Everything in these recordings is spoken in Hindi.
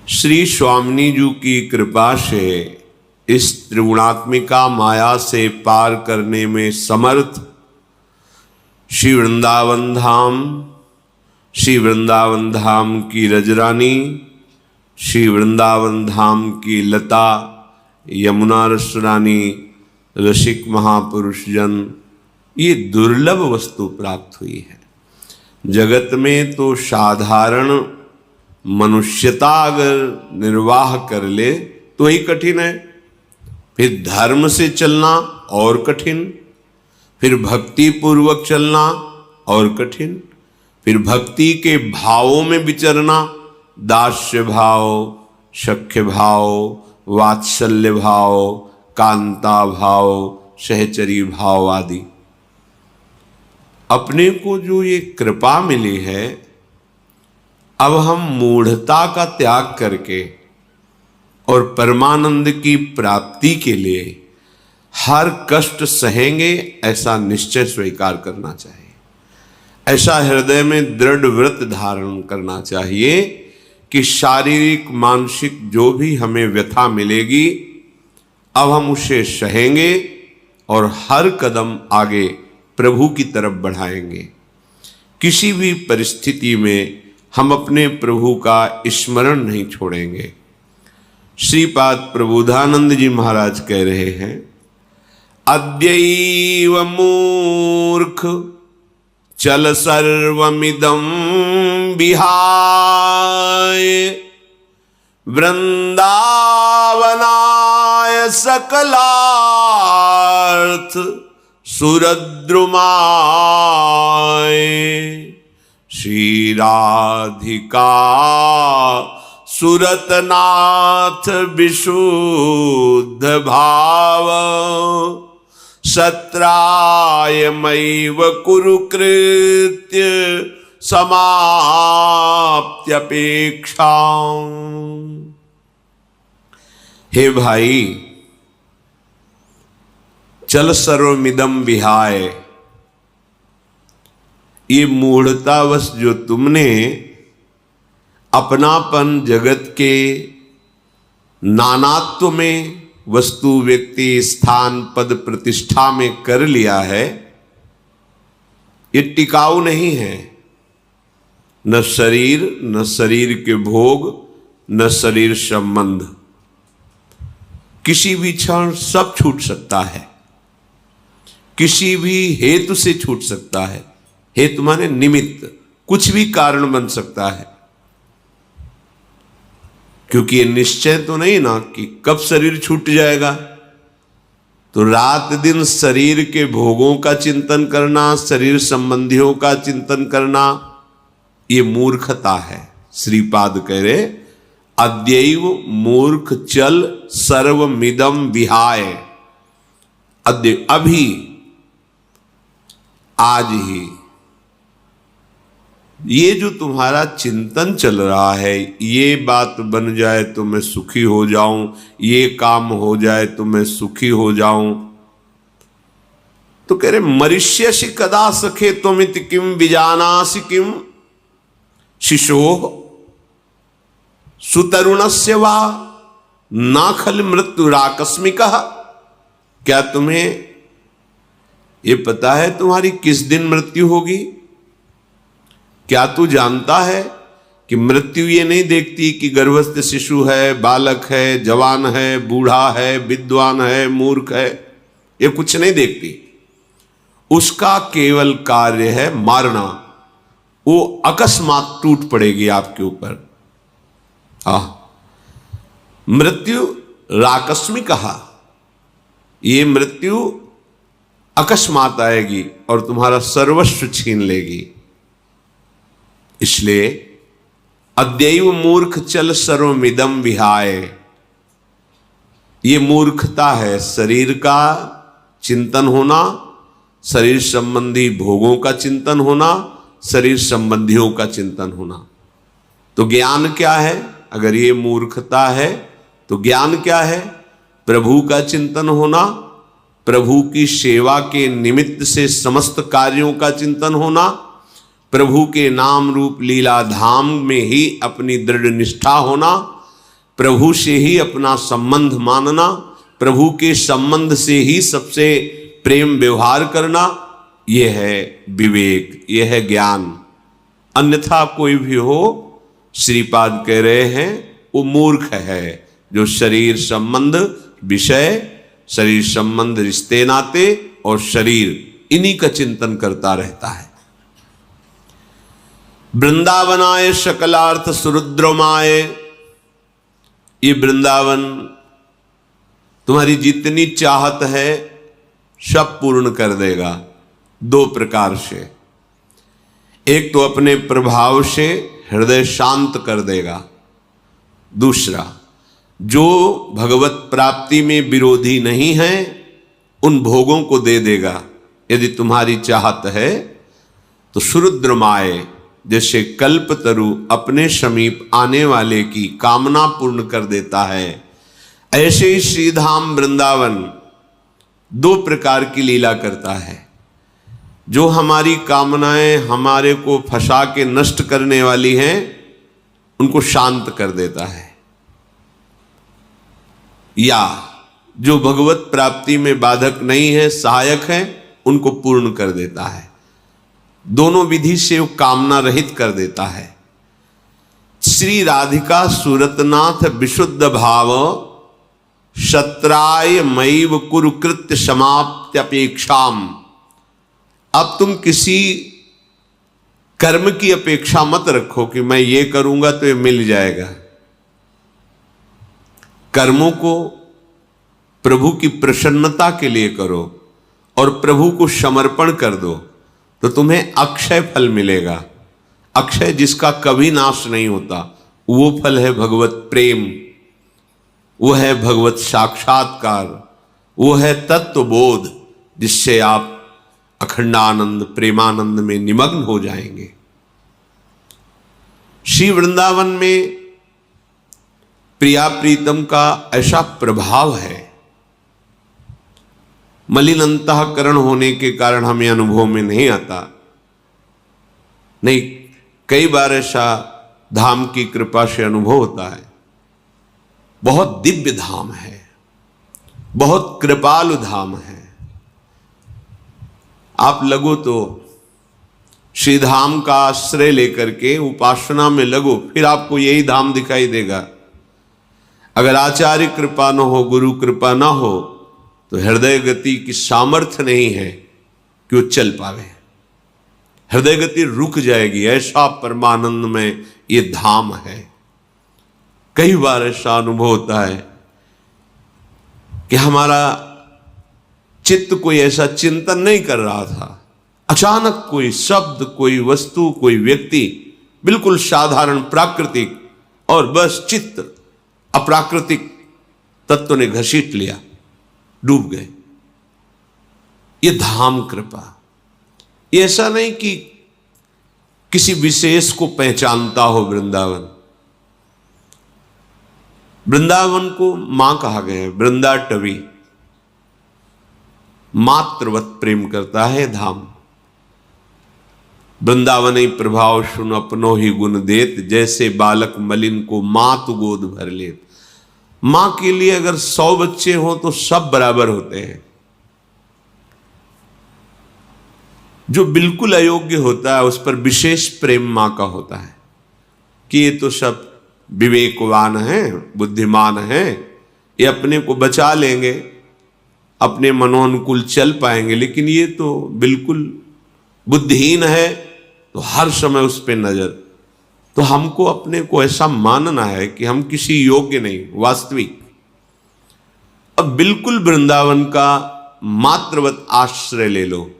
श्री स्वामिनी जी की कृपा से इस त्रिगुणात्मिका माया से पार करने में समर्थ श्री वृंदावन धाम की रजरानी, श्री वृंदावन धाम की लता यमुना रसरानी, रसिक महापुरुष जन, ये दुर्लभ वस्तु प्राप्त हुई है। जगत में तो साधारण मनुष्यता अगर निर्वाह कर ले तो ही कठिन है, फिर धर्म से चलना और कठिन, फिर भक्ति पूर्वक चलना और कठिन, फिर भक्ति के भावों में विचरना, दास्य भाव, सख्य भाव, वात्सल्य भाव, कांता भाव, सहचरी भाव आदि। अपने को जो ये कृपा मिली है, अब हम मूढ़ता का त्याग करके और परमानंद की प्राप्ति के लिए हर कष्ट सहेंगे, ऐसा निश्चय स्वीकार करना चाहिए। ऐसा हृदय में दृढ़ व्रत धारण करना चाहिए कि शारीरिक मानसिक जो भी हमें व्यथा मिलेगी, अब हम उसे सहेंगे और हर कदम आगे प्रभु की तरफ बढ़ाएंगे। किसी भी परिस्थिति में हम अपने प्रभु का स्मरण नहीं छोड़ेंगे। श्रीपाद प्रबोधानंद जी महाराज कह रहे हैं, अद्यैव मूर्ख चल सर्वमिदं विहाय, वृंदावनाय सकलार्थ सुरद्रुमाय, श्री राधिका सुरतनाथ विशुद्ध भाव, सत्रायमैव कुरु कृत्य समाप्त्यपेक्षा। हे भाई, चल सर्वमिदं विहाय, ये मूढ़तावश जो तुमने अपनापन जगत के नानात्व में, वस्तु व्यक्ति स्थान पद प्रतिष्ठा में कर लिया है, ये टिकाऊ नहीं है। न शरीर, न शरीर के भोग, न शरीर संबंध, किसी भी क्षण सब छूट सकता है, किसी भी हेतु से छूट सकता है। हेतु माने निमित्त, कुछ भी कारण बन सकता है, क्योंकि ये निश्चय तो नहीं ना कि कब शरीर छूट जाएगा। तो रात दिन शरीर के भोगों का चिंतन करना, शरीर संबंधियों का चिंतन करना, ये मूर्खता है। श्रीपाद कह रहे, अद्यैव मूर्ख चल सर्वमिदं विहाय, अद्य अभी, आज ही ये जो तुम्हारा चिंतन चल रहा है, ये बात बन जाए तो मैं सुखी हो जाऊं, ये काम हो जाए तो मैं सुखी हो जाऊं, तो कह रहे मरिष्यसि कदा सखे त्वमिति किम विजानासि किम शिशोः सुतरुणस्य वा ना खल मृत्युराकस्मिकः। क्या तुम्हें ये पता है तुम्हारी किस दिन मृत्यु होगी? क्या तू जानता है कि मृत्यु ये नहीं देखती कि गर्भस्थ शिशु है, बालक है, जवान है, बूढ़ा है, विद्वान है, मूर्ख है, ये कुछ नहीं देखती। उसका केवल कार्य है मारना। वो अकस्मात टूट पड़ेगी आपके ऊपर। मृत्यु राकस्मिकः, ये मृत्यु अकस्मात आएगी और तुम्हारा सर्वस्व छीन लेगी। इसलिए अद्यैव मूर्ख चल सर्वमिदं विहाय, ये मूर्खता है। शरीर का चिंतन होना, शरीर संबंधी भोगों का चिंतन होना, शरीर संबंधियों का चिंतन होना। तो ज्ञान क्या है? अगर ये मूर्खता है तो ज्ञान क्या है? प्रभु का चिंतन होना, प्रभु की सेवा के निमित्त से समस्त कार्यों का चिंतन होना, प्रभु के नाम रूप लीला धाम में ही अपनी दृढ़ निष्ठा होना, प्रभु से ही अपना संबंध मानना, प्रभु के संबंध से ही सबसे प्रेम व्यवहार करना, यह है विवेक, यह है ज्ञान। अन्यथा कोई भी हो, श्रीपाद कह रहे हैं वो मूर्ख है जो शरीर संबंध विषय, शरीर संबंध रिश्ते नाते और शरीर इन्हीं का चिंतन करता रहता है। वृंदावनाय सकलार्थ सुरुद्रमाय, ये वृंदावन तुम्हारी जितनी चाहत है सब पूर्ण कर देगा। दो प्रकार से, एक तो अपने प्रभाव से हृदय शांत कर देगा, दूसरा जो भगवत प्राप्ति में विरोधी नहीं है उन भोगों को दे देगा। यदि तुम्हारी चाहत है तो सुरुद्रमाय, जैसे कल्पतरु अपने समीप आने वाले की कामना पूर्ण कर देता है, ऐसे ही श्रीधाम वृंदावन दो प्रकार की लीला करता है। जो हमारी कामनाएं हमारे को फंसा के नष्ट करने वाली हैं उनको शांत कर देता है, या जो भगवत प्राप्ति में बाधक नहीं है, सहायक है, उनको पूर्ण कर देता है। दोनों विधि से वो कामना रहित कर देता है। श्री राधिका सूरतनाथ विशुद्ध भाव शत्राय मैव कुरुकृत्य समाप्त्यपेक्षाम। अब तुम किसी कर्म की अपेक्षा मत रखो कि मैं ये करूंगा तो ये मिल जाएगा। कर्मों को प्रभु की प्रसन्नता के लिए करो और प्रभु को समर्पण कर दो तो तुम्हें अक्षय फल मिलेगा। अक्षय जिसका कभी नाश नहीं होता, वो फल है भगवत प्रेम, वो है भगवत साक्षात्कार, वो है तत्वबोध, जिससे आप अखंडानंद प्रेमानंद में निमग्न हो जाएंगे। श्री वृंदावन में प्रिया प्रीतम का ऐसा प्रभाव है, मलिन अंतःकरण होने के कारण हमें अनुभव में नहीं आता। नहीं, कई बार ऐसा धाम की कृपा से अनुभव होता है। बहुत दिव्य धाम है, बहुत कृपालु धाम है। आप लगो तो श्री धाम का आश्रय लेकर के उपासना में लगो, फिर आपको यही धाम दिखाई देगा। अगर आचार्य कृपा न हो, गुरु कृपा न हो, तो हृदय गति की सामर्थ्य नहीं है कि वो चल पावे। हृदय गति रुक जाएगी। ऐसा परमानंद में ये धाम है। कई बार ऐसा अनुभव होता है कि हमारा चित्त कोई ऐसा चिंतन नहीं कर रहा था, अचानक कोई शब्द, कोई वस्तु, कोई व्यक्ति बिल्कुल साधारण प्राकृतिक, और बस चित्त अप्राकृतिक तत्व ने घसीट लिया, डूब गए। ये धाम कृपा। ये ऐसा नहीं कि किसी विशेष को पहचानता हो वृंदावन। वृंदावन को मां कहा गया है, वृंदा टवी, मातृवत प्रेम करता है धाम। वृंदावन ही प्रभाव सुन अपनो ही गुण देत, जैसे बालक मलिन को मात गोद भर लेत। मां के लिए अगर 100 बच्चे हों तो सब बराबर होते हैं। जो बिल्कुल अयोग्य होता है उस पर विशेष प्रेम मां का होता है कि ये तो सब विवेकवान हैं, बुद्धिमान हैं, ये अपने को बचा लेंगे, अपने मनोनुकूल चल पाएंगे, लेकिन ये तो बिल्कुल बुद्धिहीन है, तो हर समय उस पर नजर। तो हमको अपने को ऐसा मानना है कि हम किसी योग्य नहीं, वास्तविक। अब बिल्कुल वृंदावन का मात्रवत आश्रय ले लो।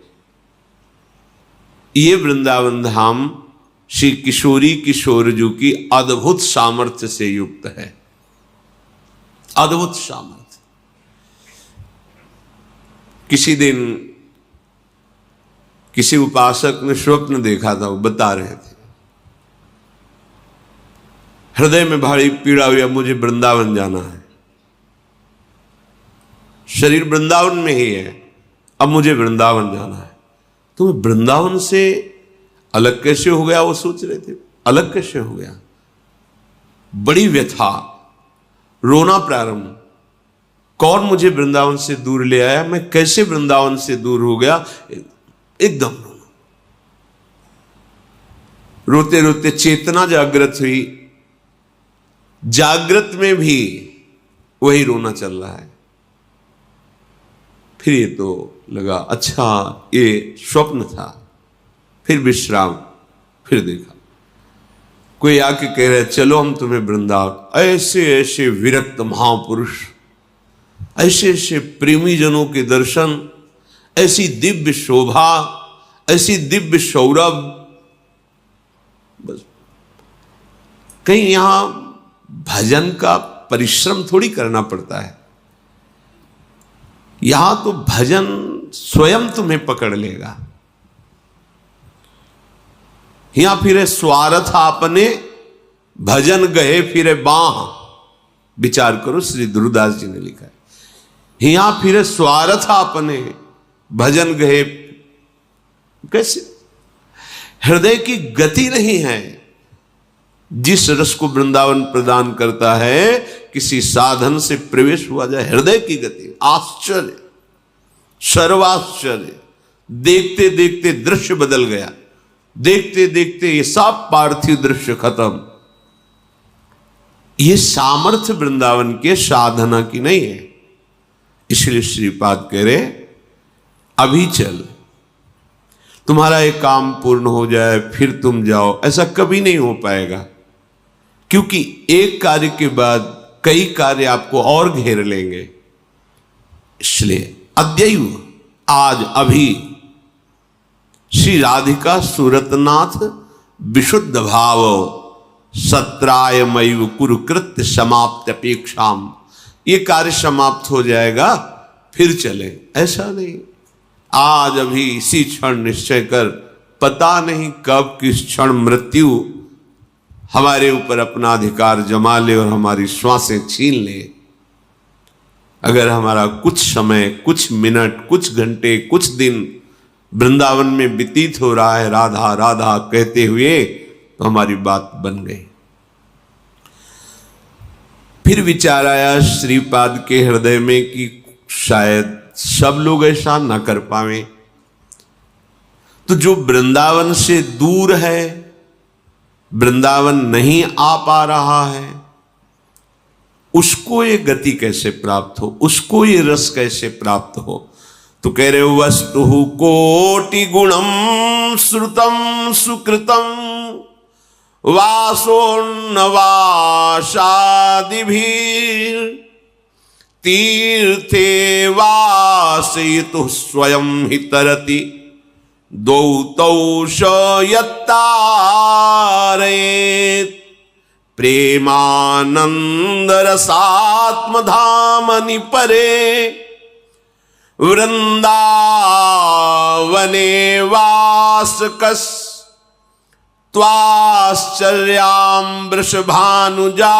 ये वृंदावन धाम श्री किशोरी किशोरजू की अद्भुत सामर्थ्य से युक्त है। अद्भुत सामर्थ्य। किसी दिन किसी उपासक ने स्वप्न देखा था, वो बता रहे थे, हृदय में भारी पीड़ा हुई, अब मुझे वृंदावन जाना है, शरीर वृंदावन में ही है, अब मुझे वृंदावन जाना है। तो वृंदावन से अलग कैसे हो गया, वो सोच रहे थे, अलग कैसे हो गया। बड़ी व्यथा, रोना प्रारंभ। कौन मुझे वृंदावन से दूर ले आया, मैं कैसे वृंदावन से दूर हो गया, एकदम रोना। रोते रोते चेतना जागृत हुई, जागृत में भी वही रोना चल रहा है। फिर ये तो लगा अच्छा ये स्वप्न था, फिर विश्राम, फिर देखा कोई आके कह रहे चलो हम तुम्हें वृंदावन, ऐसे ऐसे विरक्त महापुरुष, ऐसे ऐसे प्रेमी जनों के दर्शन, ऐसी दिव्य शोभा, ऐसी दिव्य सौरभ। बस कहीं यहां भजन का परिश्रम थोड़ी करना पड़ता है, यहां तो भजन स्वयं तुम्हें पकड़ लेगा। यहां फिरे स्वार्थ आपने, भजन गए फिरे बाह। विचार करो, श्री दुर्दास जी ने लिखा है, यहां फिरे स्वार्थ आपने, भजन गए। कैसे? हृदय की गति नहीं है। जिस रस को वृंदावन प्रदान करता है, किसी साधन से प्रवेश हुआ जाए, हृदय की गति, आश्चर्य, सर्वाश्चर्य। देखते देखते दृश्य बदल गया, देखते देखते ये सब पार्थिव दृश्य खत्म। ये सामर्थ्य वृंदावन के साधना की नहीं है। इसलिए श्रीपाद कह रहे अभी चल, तुम्हारा एक काम पूर्ण हो जाए फिर तुम जाओ, ऐसा कभी नहीं हो पाएगा। क्योंकि एक कार्य के बाद कई कार्य आपको और घेर लेंगे। इसलिए अद्यैव, आज अभी श्री राधिका सूरतनाथ विशुद्ध भाव सत्रायमैव कुरुकृत्य समाप्त अपेक्षाम, ये कार्य समाप्त हो जाएगा फिर चले, ऐसा नहीं। आज अभी इसी क्षण निश्चय कर, पता नहीं कब किस क्षण मृत्यु हमारे ऊपर अपना अधिकार जमा ले और हमारी श्वासें छीन ले। अगर हमारा कुछ समय, कुछ मिनट, कुछ घंटे, कुछ दिन वृंदावन में व्यतीत हो रहा है राधा राधा कहते हुए, तो हमारी बात बन गई। फिर विचार आया श्रीपाद के हृदय में कि शायद सब लोग ऐसा ना कर पावे, तो जो वृंदावन से दूर है, वृंदावन नहीं आ पा रहा है, उसको ये गति कैसे प्राप्त हो, उसको ये रस कैसे प्राप्त हो। तो कह रहे वस्तु कोटि गुणम श्रुतम सुकृतम वासोन्नवासादिभिः तीर्थे वासयितुः स्वयं हि तरति द्वौ यत्तारयेत् प्रेमानंदरसात्मधामनि परे वृंदावने वासकस् त्वाश्चर्यां वृषभानुजा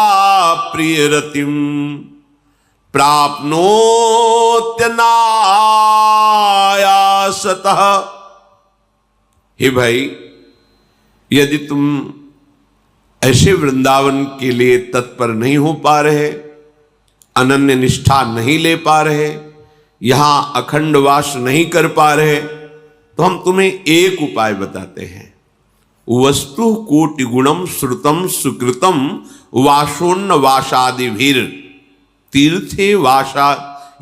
प्रियरतिं प्राप्नोत्यनायासतः। हे भाई, यदि तुम ऐसे वृंदावन के लिए तत्पर नहीं हो पा रहे, अनन्य निष्ठा नहीं ले पा रहे, यहां अखंड वास नहीं कर पा रहे, तो हम तुम्हें एक उपाय बताते हैं। वस्तु कोटि गुणम श्रुतम सुकृतम वासोन्न वासादिभिर तीर्थे वासा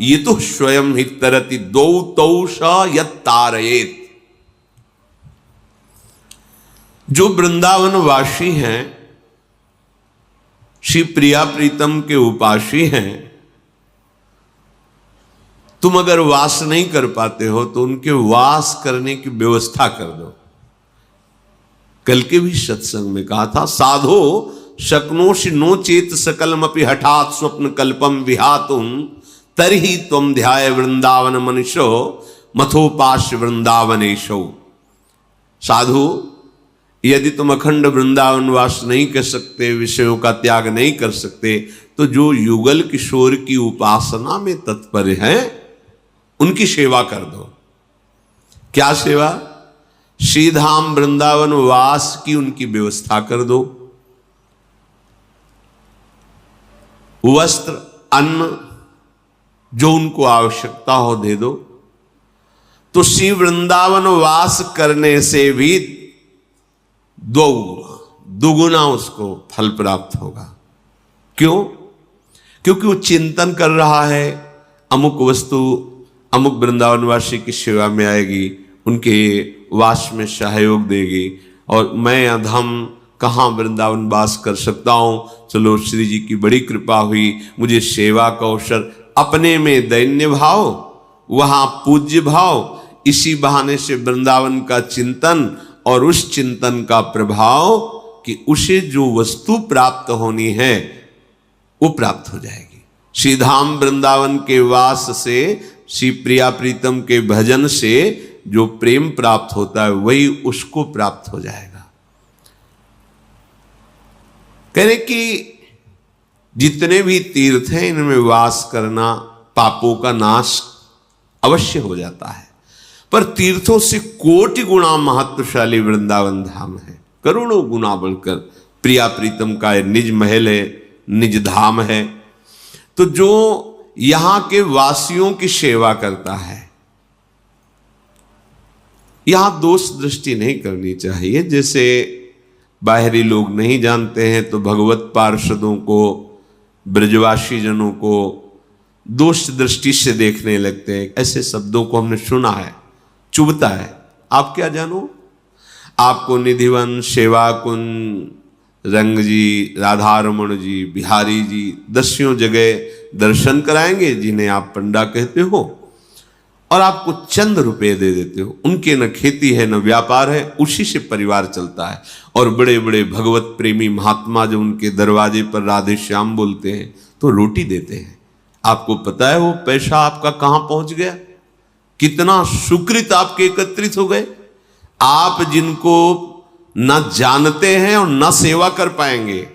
ये तो स्वयं ही तरति दौ तौ स यत्तारयेत्। जो वृंदावन वासी हैं, श्री प्रिया प्रीतम के उपासी हैं, तुम अगर वास नहीं कर पाते हो तो उनके वास करने की व्यवस्था कर दो। कल के भी सत्संग में कहा था, साधो शक्नोषि नो चेत सकलमपि हठात स्वप्न कल्पम विहातुम तरहि त्वं ध्याय वृंदावन मनुष्यो मथोपास्य वृंदावनेशो। साधु, यदि तुम अखंड वृंदावन वास नहीं कर सकते, विषयों का त्याग नहीं कर सकते, तो जो युगल किशोर की उपासना में तत्पर हैं उनकी सेवा कर दो। क्या सेवा? श्रीधाम वृंदावन वास की उनकी व्यवस्था कर दो। वस्त्र, अन्न, जो उनको आवश्यकता हो दे दो। तो श्री वृंदावन वास करने से भी दुगुना उसको फल प्राप्त होगा। क्यों? क्योंकि वो चिंतन कर रहा है, अमुक वस्तु अमुक वृंदावनवासी की सेवा में आएगी, उनके वास में सहयोग देगी, और मैं अधम कहाँ वृंदावन वास कर सकता हूँ। चलो श्री जी की बड़ी कृपा हुई, मुझे सेवा का अवसर, अपने में दैन्य भाव, वहाँ पूज्य भाव, इसी बहाने से वृंदावन का चिंतन और उस चिंतन का प्रभाव कि उसे जो वस्तु प्राप्त होनी है वो प्राप्त हो जाएगी। श्री धाम वृंदावन के वास से, श्री प्रिया प्रीतम के भजन से जो प्रेम प्राप्त होता है वही उसको प्राप्त हो जाएगा। कह रहे कि जितने भी तीर्थ हैं इनमें वास करना पापों का नाश अवश्य हो जाता है, पर तीर्थों से कोटि गुणा महत्वशाली वृंदावन धाम है, करोड़ों गुना बढ़कर। प्रिया प्रीतम का निज महल है, निज धाम है। तो जो यहां के वासियों की सेवा करता है, यहां दोष दृष्टि नहीं करनी चाहिए। जैसे बाहरी लोग नहीं जानते हैं तो भगवत पार्षदों को, ब्रजवासी जनों को दोष दृष्टि से देखने लगते हैं। ऐसे शब्दों को हमने सुना है, चुभता है। आप क्या जानो, आपको निधिवन, सेवा कुंज, रंग जी, राधा रमण जी, बिहारी जी, दसियों जगह दर्शन कराएंगे जिन्हें आप पंडा कहते हो, और आपको चंद रुपए दे देते हो। उनके न खेती है न व्यापार है, उसी से परिवार चलता है। और बड़े बड़े भगवत प्रेमी महात्मा जो उनके दरवाजे पर राधे श्याम बोलते हैं तो रोटी देते हैं। आपको पता है वो पैसा आपका कहां पहुंच गया, कितना सुकृत आपके एकत्रित हो गए। आप जिनको न जानते हैं और न सेवा कर पाएंगे,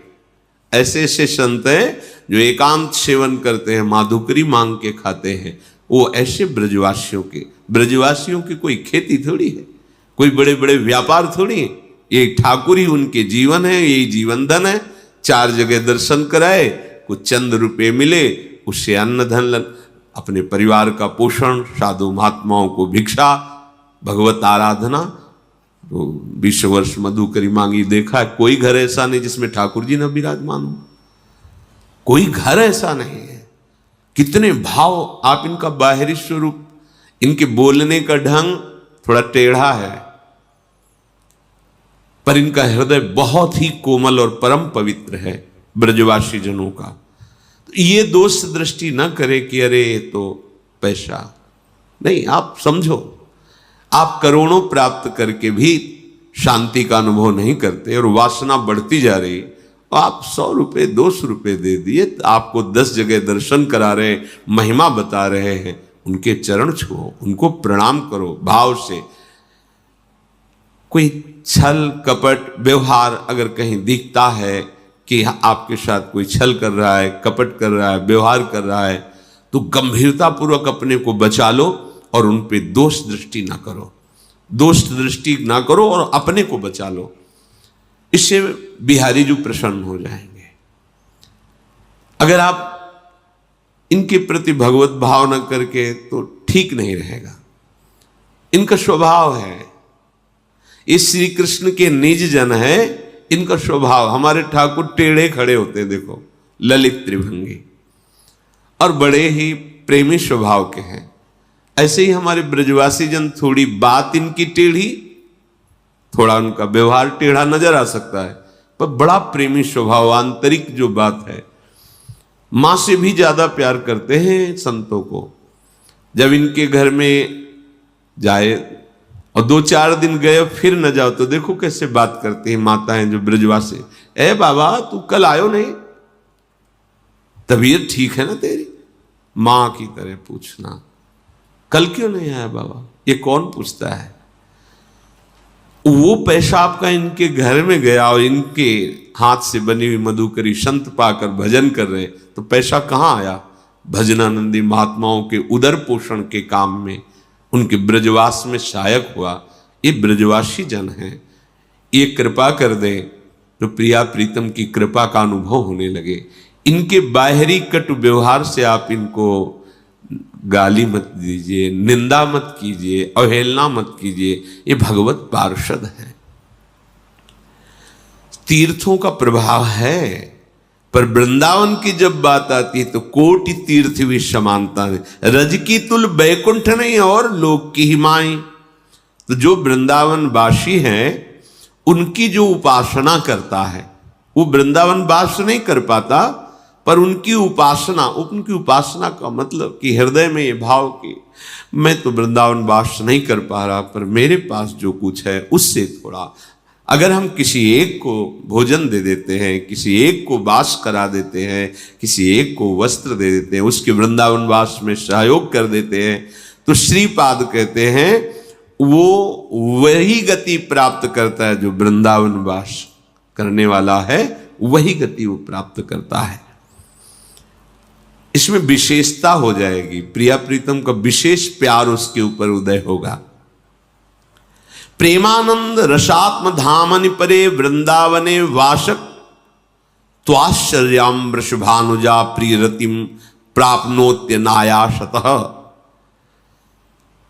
ऐसे ऐसे संत हैं जो एकांत सेवन करते हैं, माधुकरी मांग के खाते हैं। वो ऐसे ब्रजवासियों की कोई खेती थोड़ी है, कोई बड़े बड़े व्यापार थोड़ी है। ये ठाकुर ही उनके जीवन है, यही जीवन धन है। 4 जगह दर्शन कराए, कुछ चंद रुपए मिले, उससे अन्न धन, अपने परिवार का पोषण, साधु महात्माओं को भिक्षा, भगवत आराधना। तो 20 वर्ष मधुकरी मांगी देखा है, कोई घर ऐसा नहीं जिसमें ठाकुर जी न विराजमान हो, कोई घर ऐसा नहीं है। कितने भाव, आप इनका बाहरी स्वरूप, इनके बोलने का ढंग थोड़ा टेढ़ा है, पर इनका हृदय बहुत ही कोमल और परम पवित्र है ब्रजवासी जनों का। तो ये दोष दृष्टि न करे कि अरे तो पैसा नहीं। आप समझो, आप करोड़ों प्राप्त करके भी शांति का अनुभव नहीं करते और वासना बढ़ती जा रही। आप 100 रुपये 200 रुपये दे दिए, तो आपको 10 जगह दर्शन करा रहे, महिमा बता रहे हैं, उनके चरण छुओ, उनको प्रणाम करो भाव से। कोई छल कपट व्यवहार अगर कहीं दिखता है कि आपके साथ कोई छल कर रहा है, कपट कर रहा है, व्यवहार कर रहा है, तो गंभीरता पूर्वक अपने को बचा लो और उन पे दोष दृष्टि ना करो, दोष दृष्टि ना करो और अपने को बचा लो। इससे बिहारी जी प्रसन्न हो जाएंगे। अगर आप इनके प्रति भगवत भाव न करके तो ठीक नहीं रहेगा। इनका स्वभाव है, ये श्री कृष्ण के निज जन है, इनका स्वभाव। हमारे ठाकुर टेढ़े खड़े होते, देखो ललित त्रिभंगी, और बड़े ही प्रेमी स्वभाव के हैं। ऐसे ही हमारे ब्रजवासी जन, थोड़ी बात इनकी टेढ़ी, थोड़ा उनका व्यवहार टेढ़ा नजर आ सकता है, पर बड़ा प्रेमी स्वभाव, आंतरिक जो बात है। मां से भी ज्यादा प्यार करते हैं संतों को। जब इनके घर में जाए और 2-4 दिन गए फिर न जाओ तो देखो कैसे बात करती हैं माताएं जो ब्रजवासी। ए बाबा तू कल आयो नहीं, तबीयत ठीक है ना तेरी? मां की तरह पूछना, कल क्यों नहीं आया बाबा? ये कौन पूछता है? वो पैसा आपका इनके घर में गया और इनके हाथ से बनी हुई मधुकरी संत पाकर भजन कर रहे, तो पैसा कहां आया? भजनानंदी महात्माओं के उदर पोषण के काम में, उनके ब्रजवास में सहायक हुआ। ये ब्रजवासी जन हैं, ये कृपा कर दे तो प्रिया प्रीतम की कृपा का अनुभव होने लगे। इनके बाहरी कटु व्यवहार से आप इनको गाली मत दीजिए, निंदा मत कीजिए, अवहेलना मत कीजिए। ये भगवत पार्षद हैं, तीर्थों का प्रभाव है। पर वृंदावन की जब बात आती है तो कोटि तीर्थ भी समानता है। रज की तुल बैकुंठ नहीं और लोक की ही माई। तो जो वृंदावन वासी हैं उनकी जो उपासना करता है, वो वृंदावन वास नहीं कर पाता, पर उनकी उपासना का मतलब कि हृदय में ये भाव कि मैं तो वृंदावन वास नहीं कर पा रहा, पर मेरे पास जो कुछ है उससे थोड़ा, अगर हम किसी एक को भोजन दे देते हैं, किसी एक को वास करा देते हैं, किसी एक को वस्त्र दे देते हैं, उसके वृंदावन वास में सहयोग कर देते हैं, तो श्रीपाद कहते हैं वो वही गति प्राप्त करता है जो वृंदावन वास करने वाला है, वही गति वो प्राप्त करता है। इसमें विशेषता हो जाएगी, प्रिया प्रीतम का विशेष प्यार उसके ऊपर उदय होगा। प्रेमानंद रसात्म धामनि परे वृंदावने वासक त्वाश्चर्याम वृषभानुजा प्रियरतिम प्राप्नोत्य नायासतः।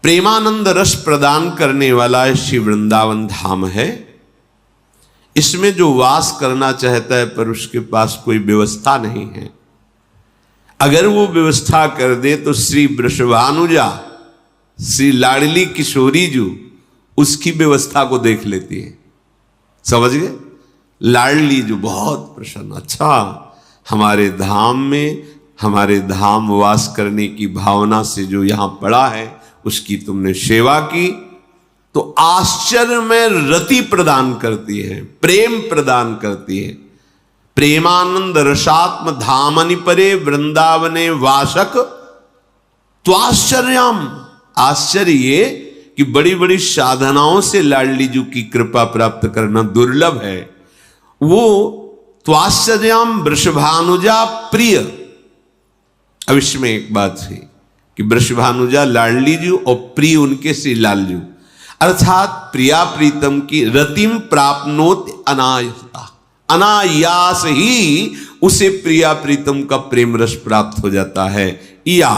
प्रेमानंद रस प्रदान करने वाला श्री वृंदावन धाम है। इसमें जो वास करना चाहता है पर उसके पास कोई व्यवस्था नहीं है, अगर वो व्यवस्था कर दे तो श्री वृषभानुजा, श्री लाडली किशोरी जो उसकी व्यवस्था को देख लेती है। समझ गए? लाडली जो बहुत प्रसन्न, अच्छा हमारे धाम में, हमारे धाम वास करने की भावना से जो यहां पड़ा है उसकी तुमने सेवा की, तो आश्चर्य में रति प्रदान करती है, प्रेम प्रदान करती है। प्रेमानंद रसात्म धामनि परे वृंदावने वासक त्वाश्चर्यम। आश्चर्य ये कि बड़ी बड़ी साधनाओं से लाडली जी की कृपा प्राप्त करना दुर्लभ है। वो त्वाश्चर्यम वृषभानुजा प्रिय। अब इसमें एक बात है कि वृषभानुजा लाडली जी और प्रिय उनके श्री लालजू, अर्थात प्रिया प्रीतम की रतिम प्राप्नोत अनायासता, अनायास ही उसे प्रिया प्रीतम का प्रेम रस प्राप्त हो जाता है। या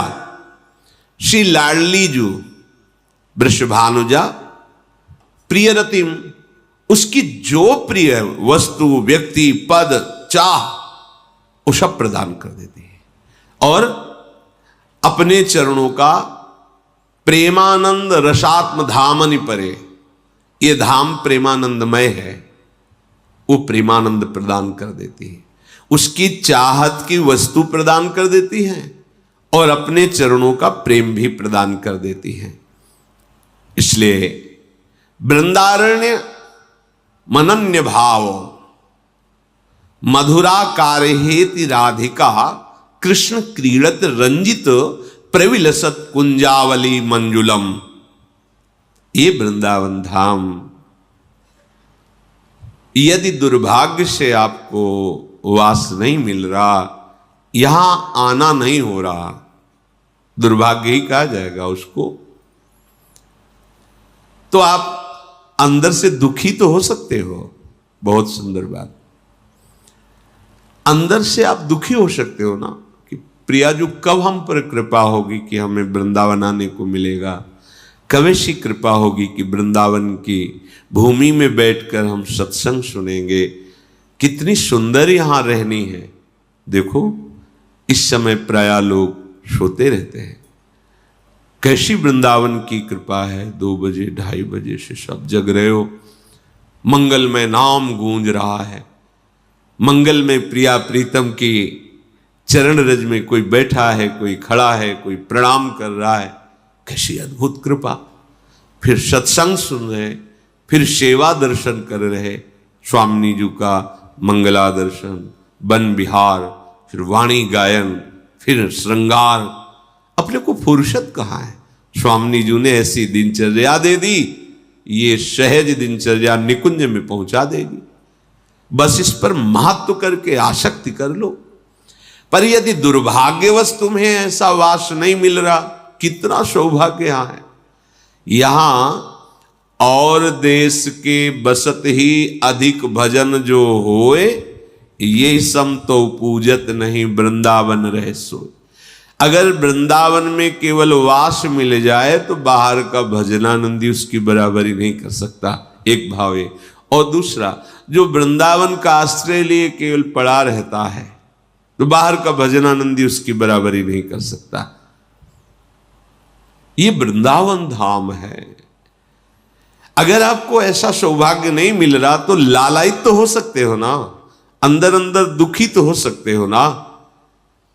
श्री लाडली जू वृषभानुजा प्रिय रतिम, उसकी जो प्रिय वस्तु, व्यक्ति, पद, चाह, वो सब प्रदान कर देती है और अपने चरणों का प्रेमानंद रसात्म धामनि परे, ये धाम प्रेमानंदमय है, वो प्रेमानंद प्रदान कर देती है, उसकी चाहत की वस्तु प्रदान कर देती है और अपने चरणों का प्रेम भी प्रदान कर देती है। इसलिए वृंदारण्य मनन्य भाव मधुराकार हेति राधिका कृष्ण क्रीड़त रंजित प्रविलसत कुंजावली मंजुलम। ये वृंदावन धाम, यदि दुर्भाग्य से आपको वास नहीं मिल रहा, यहां आना नहीं हो रहा, दुर्भाग्य ही कहा जाएगा उसको, तो आप अंदर से दुखी तो हो सकते हो। बहुत सुंदर बात, अंदर से आप दुखी हो सकते हो ना कि प्रिया जो कब हम पर कृपा होगी कि हमें वृंदावन आने को मिलेगा, कब ऐसी कृपा होगी कि वृंदावन की भूमि में बैठकर हम सत्संग सुनेंगे, कितनी सुंदर यहां रहनी है। देखो इस समय प्रायः लोग सोते रहते हैं, कैसी वृंदावन की कृपा है। 2 बजे 2:30 बजे से सब जग रहे हो, मंगल में नाम गूंज रहा है, मंगल में प्रिया प्रीतम की चरण रज में कोई बैठा है, कोई खड़ा है, कोई प्रणाम कर रहा है, कैसी अद्भुत कृपा। फिर सत्संग सुन रहे, फिर सेवा दर्शन कर रहे, स्वामिनी जी का मंगला दर्शन, वन विहार, फिर वाणी गायन, फिर श्रृंगार। अपने को फुर्सत कहाँ है? स्वामिनी जी ने ऐसी दिनचर्या दे दी, ये सहज दिनचर्या निकुंज में पहुंचा देगी। बस इस पर महत्व करके आसक्ति कर लो। पर यदि दुर्भाग्यवश तुम्हें ऐसा वास नहीं मिल रहा, कितना सौभाग्य यहां है। यहां और देश के बसत ही अधिक भजन जो होए, ये सम तो पूजत नहीं वृंदावन रहे सोई। अगर वृंदावन में केवल वास मिल जाए तो बाहर का भजनानंदी उसकी बराबरी नहीं कर सकता। एक भाव है। और दूसरा, जो वृंदावन का आश्रय लिए केवल पड़ा रहता है तो बाहर का भजनानंदी उसकी बराबरी नहीं कर सकता। ये वृंदावन धाम है। अगर आपको ऐसा सौभाग्य नहीं मिल रहा तो लालायित तो हो सकते हो ना, अंदर अंदर दुखी तो हो सकते हो ना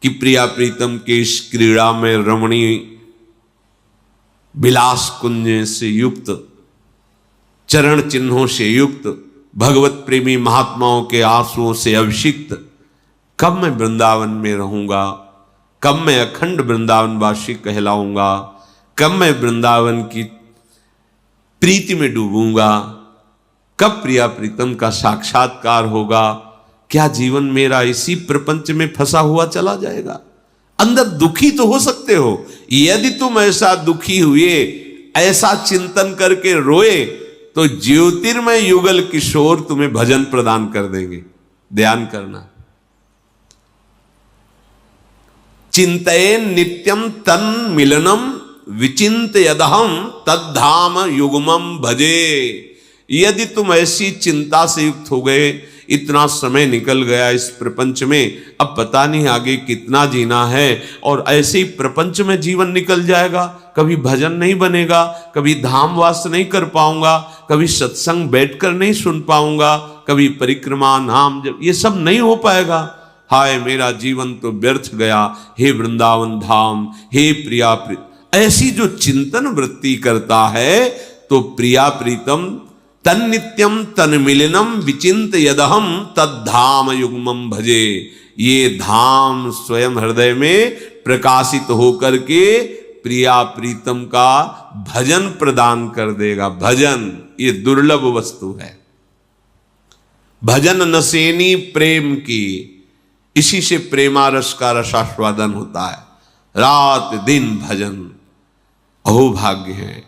कि प्रिया प्रीतम के इस क्रीड़ा में रमणीय विलास कुंज से युक्त, चरण चिन्हों से युक्त, भगवत प्रेमी महात्माओं के आंसुओं से अभिषिक्त कब मैं वृंदावन में रहूंगा, कब मैं अखंड वृंदावनवासी कहलाऊंगा, कब मैं वृंदावन की प्रीति में डूबूंगा, कब प्रिया प्रीतम का साक्षात्कार होगा। क्या जीवन मेरा इसी प्रपंच में फंसा हुआ चला जाएगा? अंदर दुखी तो हो सकते हो। यदि तुम ऐसा दुखी हुए, ऐसा चिंतन करके रोए, तो ज्योतिर्मय युगल किशोर तुम्हें भजन प्रदान कर देंगे। ध्यान करना। चिंतयेन नित्यम तन मिलनम विचिंत यदहम तद्धाम युग्मम भजे। यदि तुम ऐसी चिंता से युक्त हो गए, इतना समय निकल गया इस प्रपंच में, अब पता नहीं आगे कितना जीना है, और ऐसे ही प्रपंच में जीवन निकल जाएगा, कभी भजन नहीं बनेगा, कभी धाम वास नहीं कर पाऊंगा, कभी सत्संग बैठकर नहीं सुन पाऊंगा, कभी परिक्रमा नाम जब ये सब नहीं हो पाएगा। हाय मेरा जीवन तो व्यर्थ गया। हे वृंदावन धाम, हे प्रिया ऐसी जो चिंतन वृत्ति करता है तो प्रिया प्रीतम तन नित्यम तन मिलनम विचिंत यदहम तद्धाम युग्मम भजे। ये धाम स्वयं हृदय में प्रकाशित होकर के प्रिया प्रीतम का भजन प्रदान कर देगा। भजन ये दुर्लभ वस्तु है। भजन नसेनी प्रेम की, इसी से प्रेमारस का रसास्वादन होता है। रात दिन भजन अहोभाग्य है।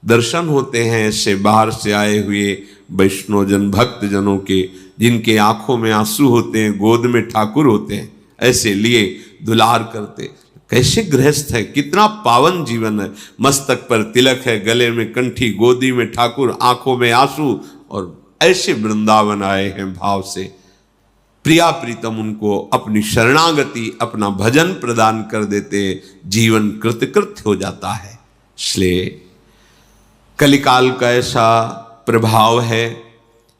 दर्शन होते हैं ऐसे बाहर से आए हुए वैष्णवजन भक्त जनों के, जिनके आंखों में आंसू होते हैं, गोद में ठाकुर होते हैं, ऐसे लिए दुलार करते। कैसे गृहस्थ है, कितना पावन जीवन है। मस्तक पर तिलक है, गले में कंठी, गोदी में ठाकुर, आंखों में आंसू, और ऐसे वृंदावन आए हैं भाव से। प्रिया प्रीतम उनको अपनी शरणागति, अपना भजन प्रदान कर देते, जीवन कृतकृत्य हो जाता है। इसलिए कलिकाल का ऐसा प्रभाव है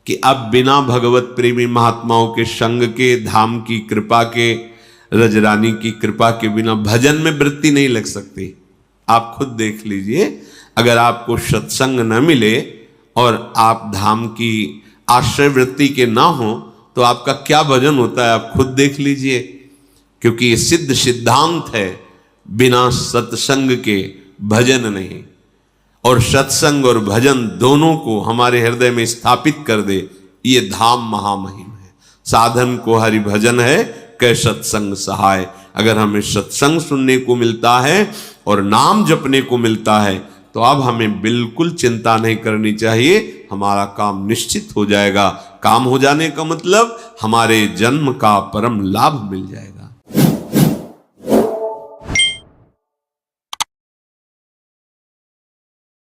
कि अब बिना भगवत प्रेमी महात्माओं के संग के, धाम की कृपा के, रजरानी की कृपा के बिना भजन में वृत्ति नहीं लग सकती। आप खुद देख लीजिए, अगर आपको सत्संग न मिले और आप धाम की आश्रय वृत्ति के ना हो तो आपका क्या भजन होता है, आप खुद देख लीजिए। क्योंकि ये सिद्ध सिद्धांत है, बिना सत्संग के भजन नहीं। और सत्संग और भजन दोनों को हमारे हृदय में स्थापित कर दे, ये धाम महामहिम है। साधन को हरि भजन है, कै सत्संग सहाय। अगर हमें सत्संग सुनने को मिलता है और नाम जपने को मिलता है तो अब हमें बिल्कुल चिंता नहीं करनी चाहिए, हमारा काम निश्चित हो जाएगा। काम हो जाने का मतलब हमारे जन्म का परम लाभ मिल जाएगा।